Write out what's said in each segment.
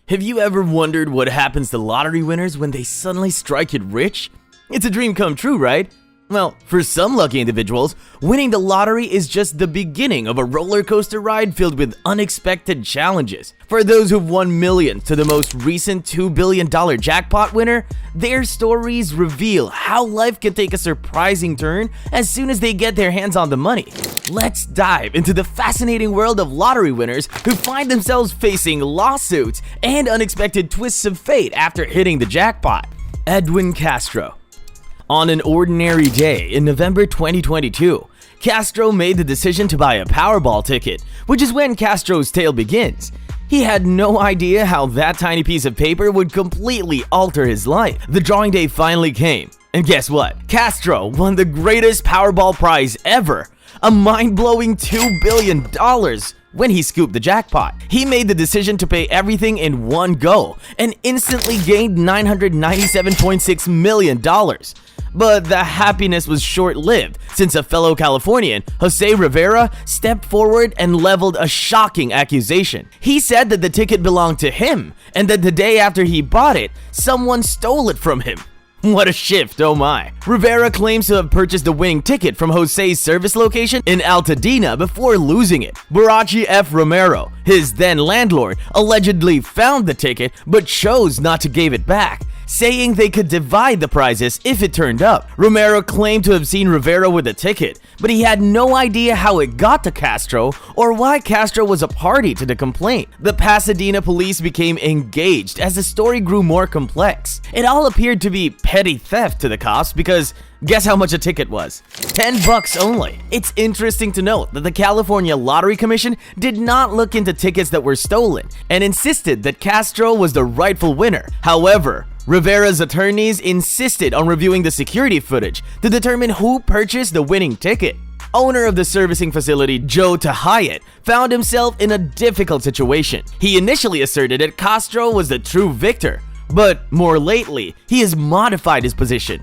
Have you ever wondered what happens to lottery winners when they suddenly strike it rich? It's a dream come true, right? Well, for some lucky individuals, winning the lottery is just the beginning of a roller coaster ride filled with unexpected challenges. For those who've won millions to the most recent $2 billion jackpot winner, their stories reveal how life can take a surprising turn as soon as they get their hands on the money. Let's dive into the fascinating world of lottery winners who find themselves facing lawsuits and unexpected twists of fate after hitting the jackpot. Edwin Castro. On an ordinary day in November 2022, Castro made the decision to buy a Powerball ticket, which is when Castro's tale begins. He had no idea how that tiny piece of paper would completely alter his life. The drawing day finally came, and guess what? Castro won the greatest Powerball prize ever, a mind-blowing $2 billion when he scooped the jackpot. He made the decision to pay everything in one go and instantly gained $997.6 million. But the happiness was short-lived since a fellow Californian, Jose Rivera, stepped forward and leveled a shocking accusation. He said that the ticket belonged to him and that the day after he bought it, someone stole it from him. What a shift, oh my. Rivera claims to have purchased the winning ticket from Jose's service location in Altadena before losing it. Barachi F. Romero, his then landlord, allegedly found the ticket but chose not to give it back, saying they could divide the prizes if it turned up. Romero claimed to have seen Rivera with a ticket, but he had no idea how it got to Castro or why Castro was a party to the complaint. The Pasadena police became engaged as the story grew more complex. It all appeared to be petty theft to the cops because guess how much a ticket was? $10 only. It's interesting to note that the California Lottery Commission did not look into tickets that were stolen and insisted that Castro was the rightful winner. However, Rivera's attorneys insisted on reviewing the security footage to determine who purchased the winning ticket. Owner of the servicing facility, Joe Tahayat, found himself in a difficult situation. He initially asserted that Castro was the true victor, but more lately, he has modified his position.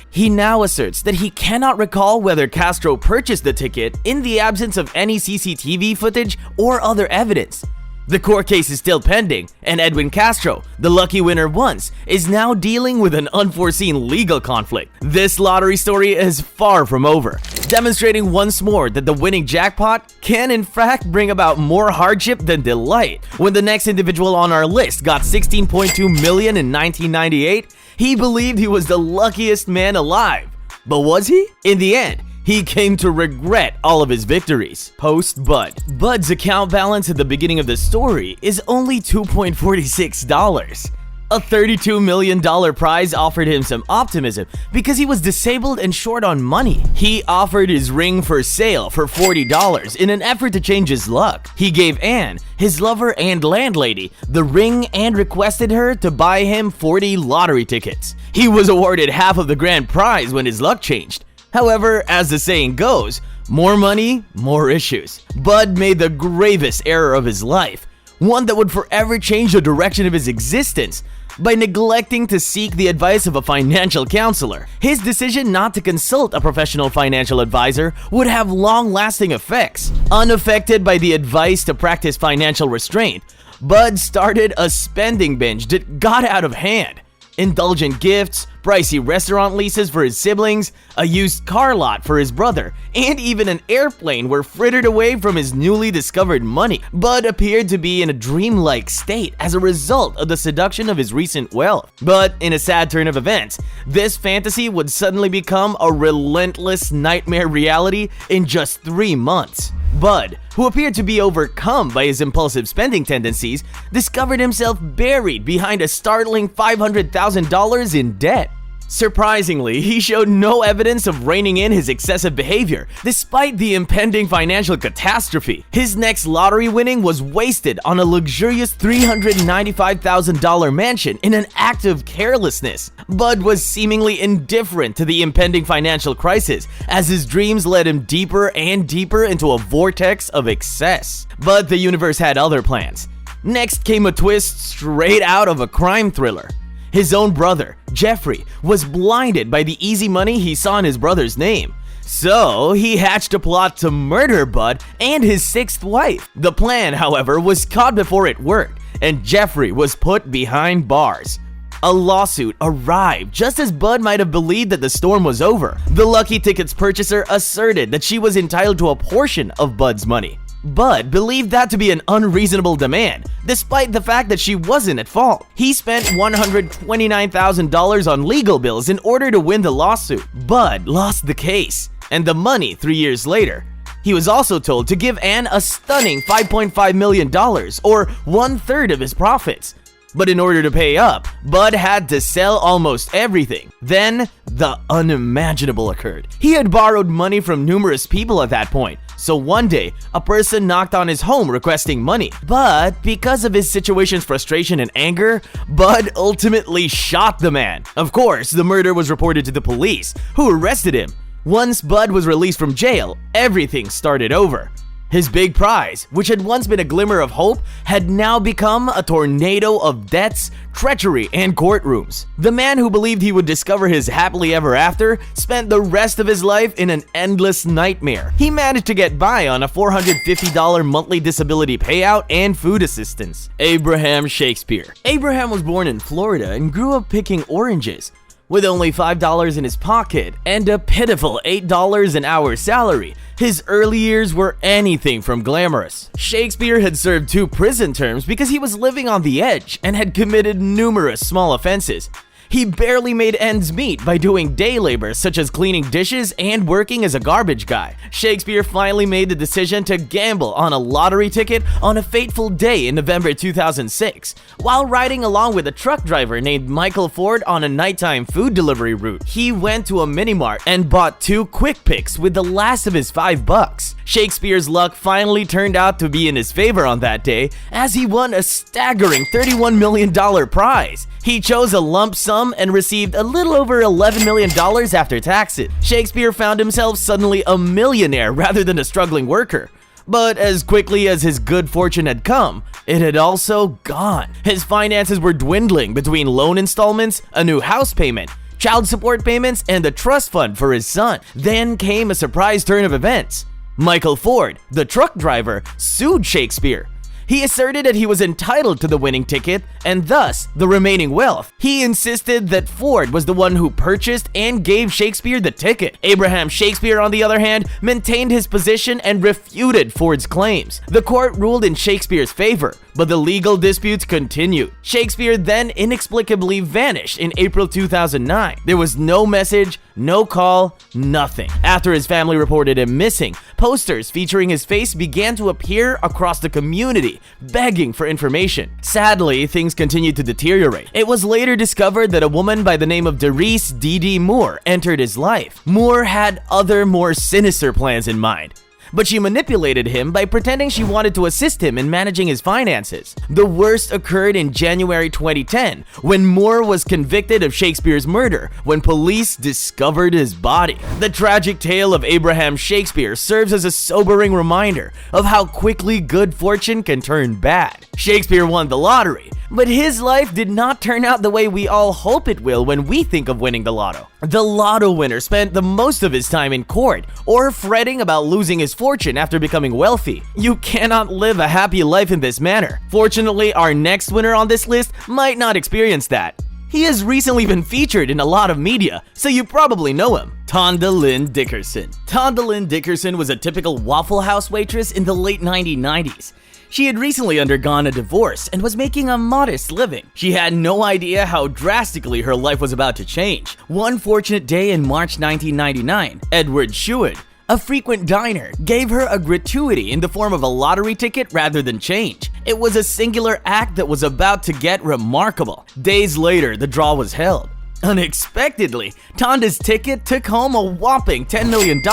He now asserts that he cannot recall whether Castro purchased the ticket in the absence of any CCTV footage or other evidence. The court case is still pending, and Edwin Castro, the lucky winner once, is now dealing with an unforeseen legal conflict. This lottery story is far from over, demonstrating once more that the winning jackpot can in fact bring about more hardship than delight. When the next individual on our list got $16.2 million in 1998, he believed he was the luckiest man alive. But was he? In the end, he came to regret all of his victories. Post Bud. Bud's account balance at the beginning of the story is only $2.46. A $32 million prize offered him some optimism because he was disabled and short on money. He offered his ring for sale for $40 in an effort to change his luck. He gave Anne, his lover and landlady, the ring and requested her to buy him 40 lottery tickets. He was awarded half of the grand prize when his luck changed. However, as the saying goes, more money, more issues. Bud made the gravest error of his life, one that would forever change the direction of his existence, by neglecting to seek the advice of a financial counselor. His decision not to consult a professional financial advisor would have long-lasting effects. Unaffected by the advice to practice financial restraint, Bud started a spending binge that got out of hand. Indulgent gifts, pricey restaurant leases for his siblings, a used car lot for his brother, and even an airplane were frittered away from his newly discovered money. Bud appeared to be in a dreamlike state as a result of the seduction of his recent wealth. But in a sad turn of events, this fantasy would suddenly become a relentless nightmare reality in just 3 months. Bud, who appeared to be overcome by his impulsive spending tendencies, discovered himself buried behind a startling $500,000 in debt. Surprisingly, he showed no evidence of reining in his excessive behavior, despite the impending financial catastrophe. His next lottery winning was wasted on a luxurious $395,000 mansion in an act of carelessness. Bud was seemingly indifferent to the impending financial crisis, as his dreams led him deeper and deeper into a vortex of excess. But the universe had other plans. Next came a twist straight out of a crime thriller. His own brother, Jeffrey, was blinded by the easy money he saw in his brother's name. So he hatched a plot to murder Bud and his 6th wife. The plan, however, was caught before it worked, and Jeffrey was put behind bars. A lawsuit arrived just as Bud might have believed that the storm was over. The lucky ticket's purchaser asserted that she was entitled to a portion of Bud's money. Bud believed that to be an unreasonable demand, despite the fact that she wasn't at fault. He spent $129,000 on legal bills in order to win the lawsuit. Bud lost the case, and the money 3 years later. He was also told to give Anne a stunning $5.5 million, or 1/3 of his profits. But in order to pay up, Bud had to sell almost everything. Then, the unimaginable occurred. He had borrowed money from numerous people at that point, so one day, a person knocked on his home requesting money. But because of his situation's frustration and anger, Bud ultimately shot the man. Of course, the murder was reported to the police, who arrested him. Once Bud was released from jail, everything started over. His big prize, which had once been a glimmer of hope, had now become a tornado of debts, treachery, and courtrooms. The man who believed he would discover his happily ever after spent the rest of his life in an endless nightmare. He managed to get by on a $450 monthly disability payout and food assistance. Abraham Shakespeare. Abraham was born in Florida and grew up picking oranges. With only $5 in his pocket and a pitiful $8 an hour salary, his early years were anything from glamorous. Shakespeare had served 2 prison terms because he was living on the edge and had committed numerous small offenses. He barely made ends meet by doing day labor such as cleaning dishes and working as a garbage guy. Shakespeare finally made the decision to gamble on a lottery ticket on a fateful day in November 2006, while riding along with a truck driver named Michael Ford on a nighttime food delivery route. He went to a mini-mart and bought 2 quick picks with the last of his $5. Shakespeare's luck finally turned out to be in his favor on that day, as he won a staggering $31 million prize. He chose a lump sum and received a little over $11 million after taxes. Shakespeare found himself suddenly a millionaire rather than a struggling worker. But as quickly as his good fortune had come, it had also gone. His finances were dwindling between loan installments, a new house payment, child support payments, and a trust fund for his son. Then came a surprise turn of events. Michael Ford, the truck driver, sued Shakespeare. He asserted that he was entitled to the winning ticket and thus the remaining wealth. He insisted that Ford was the one who purchased and gave Shakespeare the ticket. Abraham Shakespeare, on the other hand, maintained his position and refuted Ford's claims. The court ruled in Shakespeare's favor, but the legal disputes continued. Shakespeare then inexplicably vanished in April 2009. There was no message, no call, nothing. After his family reported him missing, posters featuring his face began to appear across the community, begging for information. Sadly, things continued to deteriorate. It was later discovered that a woman by the name of Doris D.D. Moore entered his life. Moore had other, more sinister plans in mind, but she manipulated him by pretending she wanted to assist him in managing his finances. The worst occurred in January 2010, when Moore was convicted of Shakespeare's murder when police discovered his body. The tragic tale of Abraham Shakespeare serves as a sobering reminder of how quickly good fortune can turn bad. Shakespeare won the lottery, but his life did not turn out the way we all hope it will when we think of winning the lotto. The lotto winner spent the most of his time in court or fretting about losing his fortune after becoming wealthy. You cannot live a happy life in this manner. Fortunately, our next winner on this list might not experience that. He has recently been featured in a lot of media, so you probably know him. Tonda Lynn Dickerson. Tonda Lynn Dickerson was a typical Waffle House waitress in the late 1990s. She had recently undergone a divorce and was making a modest living. She had no idea how drastically her life was about to change. One fortunate day in March 1999, Edward SUED, a frequent diner, gave her a gratuity in the form of a lottery ticket rather than change. It was a singular act that was about to get remarkable. Days later, the draw was held. Unexpectedly, Tonda's ticket took home a whopping $10 million.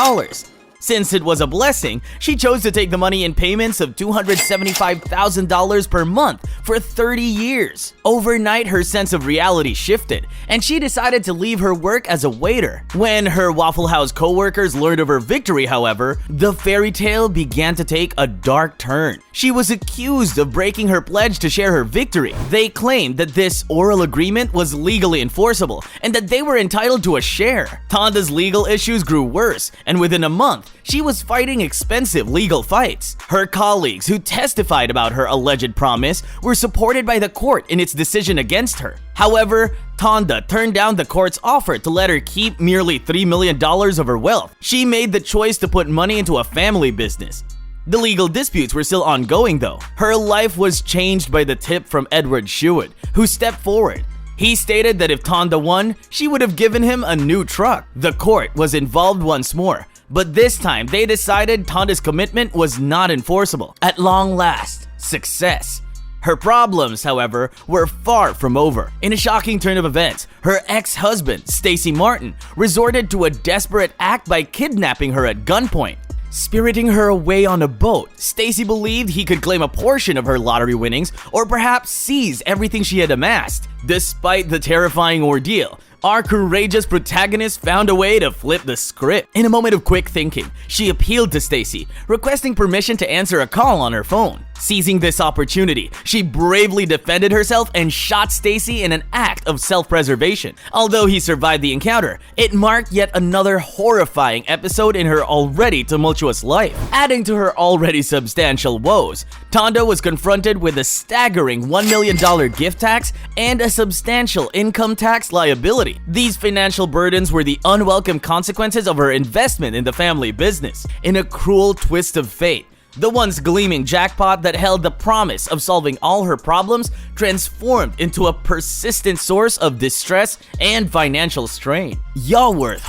Since it was a blessing, she chose to take the money in payments of $275,000 per month for 30 years. Overnight, her sense of reality shifted, and she decided to leave her work as a waiter. When her Waffle House co-workers learned of her victory, however, the fairy tale began to take a dark turn. She was accused of breaking her pledge to share her victory. They claimed that this oral agreement was legally enforceable and that they were entitled to a share. Tonda's legal issues grew worse, and within a month, she was fighting expensive legal fights. Her colleagues who testified about her alleged promise were supported by the court in its decision against her. However, Tonda turned down the court's offer to let her keep merely $3 million of her wealth. She made the choice to put money into a family business. The legal disputes were still ongoing though. Her life was changed by the tip from Edward SUED, who stepped forward. He stated that if Tonda won, she would have given him a new truck. The court was involved once more, but this time they decided Tonda's commitment was not enforceable. At long last, success. Her problems, however, were far from over. In a shocking turn of events, her ex-husband, Stacey Martin, resorted to a desperate act by kidnapping her at gunpoint. Spiriting her away on a boat, Stacey believed he could claim a portion of her lottery winnings or perhaps seize everything she had amassed. Despite the terrifying ordeal, our courageous protagonist found a way to flip the script. In a moment of quick thinking, she appealed to Stacey, requesting permission to answer a call on her phone. Seizing this opportunity, she bravely defended herself and shot Stacey in an act of self-preservation. Although he survived the encounter, it marked yet another horrifying episode in her already tumultuous life. Adding to her already substantial woes, Tonda was confronted with a staggering $1 million gift tax and a substantial income tax liability. These financial burdens were the unwelcome consequences of her investment in the family business. In a cruel twist of fate, the once gleaming jackpot that held the promise of solving all her problems transformed into a persistent source of distress and financial strain. Yalworth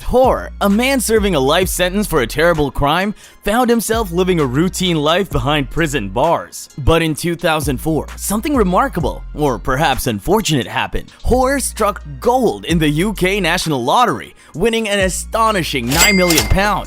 Hoare, a man serving a life sentence for a terrible crime, found himself living a routine life behind prison bars. But in 2004, something remarkable, or perhaps unfortunate, happened. Hoare struck gold in the UK National Lottery, winning an astonishing £9 million.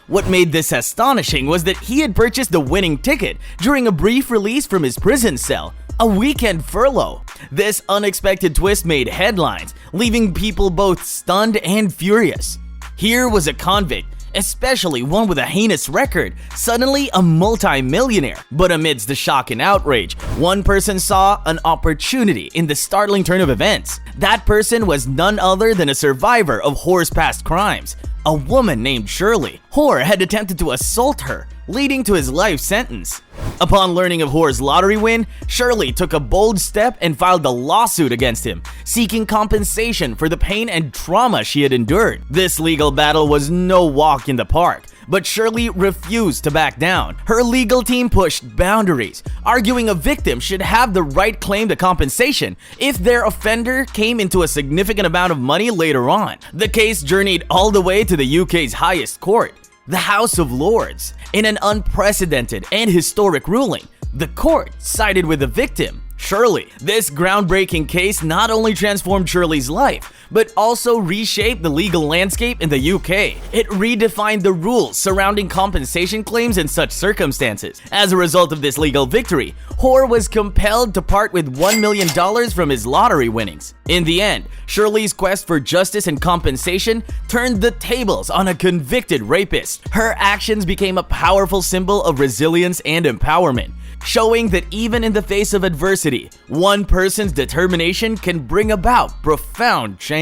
What made this astonishing was that he had purchased the winning ticket during a brief release from his prison cell, a weekend furlough. This unexpected twist made headlines, leaving people both stunned and furious. Here was a convict, especially one with a heinous record, suddenly a multi-millionaire. But amidst the shock and outrage, one person saw an opportunity in the startling turn of events. That person was none other than a survivor of Hoare's past crimes, a woman named Shirley. Hoare had attempted to assault her, leading to his life sentence. Upon learning of Hoare's lottery win, Shirley took a bold step and filed a lawsuit against him, seeking compensation for the pain and trauma she had endured. This legal battle was no walk in the park, but Shirley refused to back down. Her legal team pushed boundaries, arguing a victim should have the right claim to compensation if their offender came into a significant amount of money later on. The case journeyed all the way to the UK's highest court, the House of Lords. In an unprecedented and historic ruling, the court sided with the victim, Shirley. This groundbreaking case not only transformed Shirley's life, but also reshaped the legal landscape in the UK. It redefined the rules surrounding compensation claims in such circumstances. As a result of this legal victory, Hoare was compelled to part with $1 million from his lottery winnings. In the end, Shirley's quest for justice and compensation turned the tables on a convicted rapist. Her actions became a powerful symbol of resilience and empowerment, showing that even in the face of adversity, one person's determination can bring about profound change.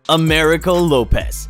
Americo Lopez.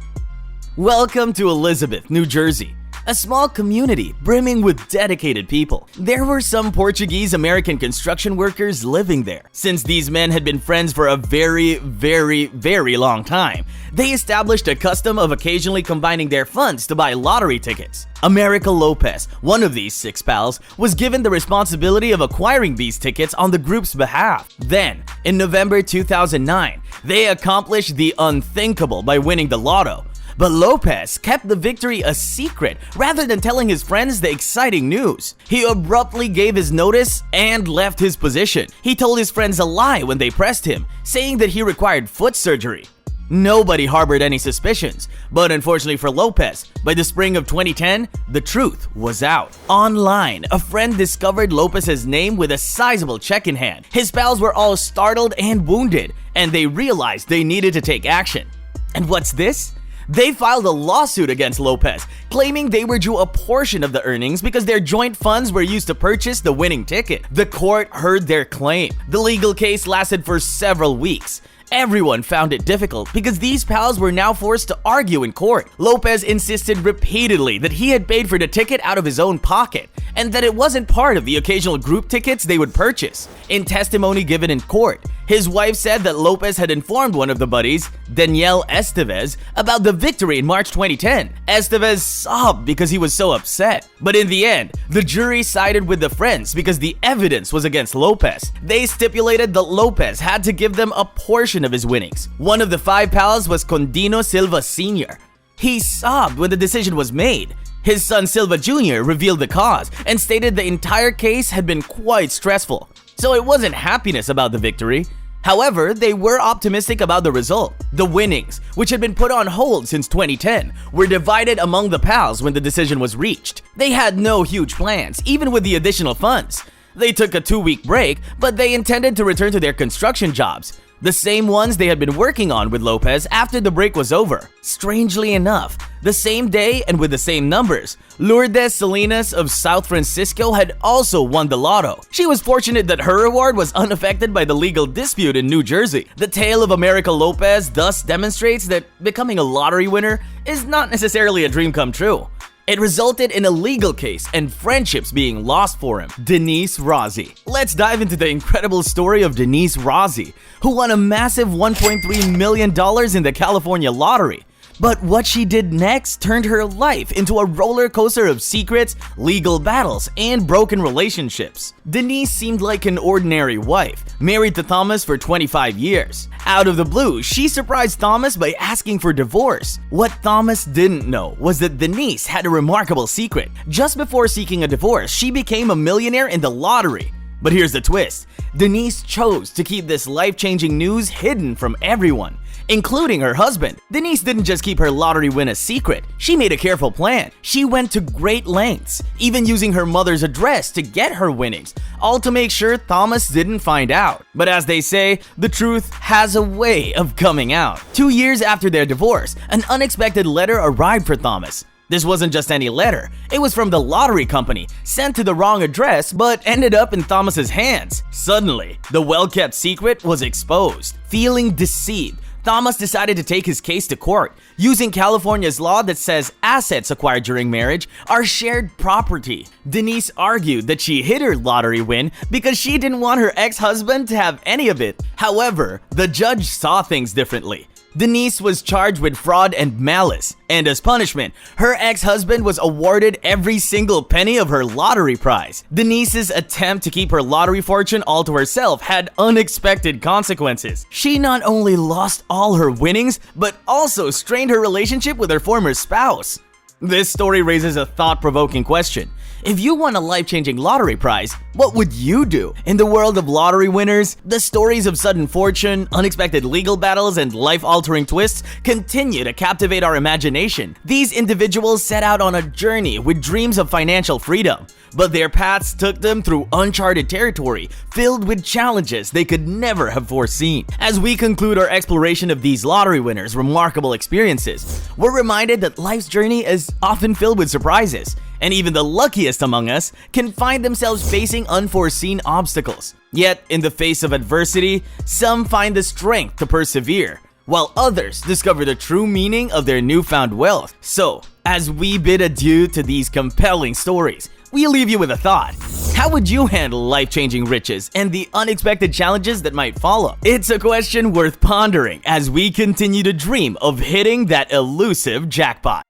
Welcome to Elizabeth, New Jersey, a small community brimming with dedicated people. There were some Portuguese-American construction workers living there. Since these men had been friends for a very long time, they established a custom of occasionally combining their funds to buy lottery tickets. Americo Lopez, one of these 6 pals, was given the responsibility of acquiring these tickets on the group's behalf. Then, in November 2009, they accomplished the unthinkable by winning the lotto. But Lopez kept the victory a secret rather than telling his friends the exciting news. He abruptly gave his notice and left his position. He told his friends a lie when they pressed him, saying that he required foot surgery. Nobody harbored any suspicions, but unfortunately for Lopez, by the spring of 2010, the truth was out. Online, a friend discovered Lopez's name with a sizable check in hand. His pals were all startled and wounded, and they realized they needed to take action. And what's this? They filed a lawsuit against Lopez, claiming they were due a portion of the earnings because their joint funds were used to purchase the winning ticket. The court heard their claim. The legal case lasted for several weeks, Everyone found it difficult because these pals were now forced to argue in court. Lopez insisted repeatedly that he had paid for the ticket out of his own pocket and that it wasn't part of the occasional group tickets they would purchase. In testimony given in court, his wife said that Lopez had informed one of the buddies, Daniel Estevez, about the victory in March 2010. Estevez sobbed because he was so upset. But in the end, the jury sided with the friends because the evidence was against Lopez. They stipulated that Lopez had to give them a portion of his winnings. One of the 5 pals was Condino Silva Sr. He sobbed when the decision was made. His son Silva Jr. revealed the cause and stated the entire case had been quite stressful. So it wasn't happiness about the victory. However, they were optimistic about the result. The winnings, which had been put on hold since 2010, were divided among the pals when the decision was reached. They had no huge plans, even with the additional funds. They took a 2-week break, but they intended to return to their construction jobs, the same ones they had been working on with Lopez after the break was over. Strangely enough, the same day and with the same numbers, Lourdes Salinas of South Francisco had also won the lotto. She was fortunate that her reward was unaffected by the legal dispute in New Jersey. The tale of America Lopez thus demonstrates that becoming a lottery winner is not necessarily a dream come true. It resulted in a legal case and friendships being lost for him. Denise Rossi. Let's dive into the incredible story of Denise Rossi, who won a massive $1.3 million in the California lottery. But what she did next turned her life into a roller coaster of secrets, legal battles, and broken relationships. Denise seemed like an ordinary wife, married to Thomas for 25 years. Out of the blue, she surprised Thomas by asking for divorce. What Thomas didn't know was that Denise had a remarkable secret. Just before seeking a divorce, she became a millionaire in the lottery. But here's the twist. Denise chose to keep this life-changing news hidden from everyone, including her husband. Denise didn't just keep her lottery win a secret, she made a careful plan. She went to great lengths, even using her mother's address to get her winnings, all to make sure Thomas didn't find out. But as they say, the truth has a way of coming out. 2 years after their divorce, an unexpected letter arrived for Thomas. This wasn't just any letter, it was from the lottery company, sent to the wrong address but ended up in Thomas's hands. Suddenly, the well-kept secret was exposed. Feeling deceived, Thomas decided to take his case to court, using California's law that says assets acquired during marriage are shared property. Denise argued that she hid her lottery win because she didn't want her ex-husband to have any of it. However, the judge saw things differently. Denise was charged with fraud and malice, and as punishment, her ex-husband was awarded every single penny of her lottery prize. Denise's attempt to keep her lottery fortune all to herself had unexpected consequences. She not only lost all her winnings, but also strained her relationship with her former spouse. This story raises a thought-provoking question. If you won a life-changing lottery prize, what would you do? In the world of lottery winners, the stories of sudden fortune, unexpected legal battles, and life-altering twists continue to captivate our imagination. These individuals set out on a journey with dreams of financial freedom, but their paths took them through uncharted territory filled with challenges they could never have foreseen. As we conclude our exploration of these lottery winners' remarkable experiences, we're reminded that life's journey is often filled with surprises, and even the luckiest among us can find themselves facing unforeseen obstacles. Yet, in the face of adversity, some find the strength to persevere, while others discover the true meaning of their newfound wealth. So, as we bid adieu to these compelling stories, we leave you with a thought. How would you handle life-changing riches and the unexpected challenges that might follow? It's a question worth pondering as we continue to dream of hitting that elusive jackpot.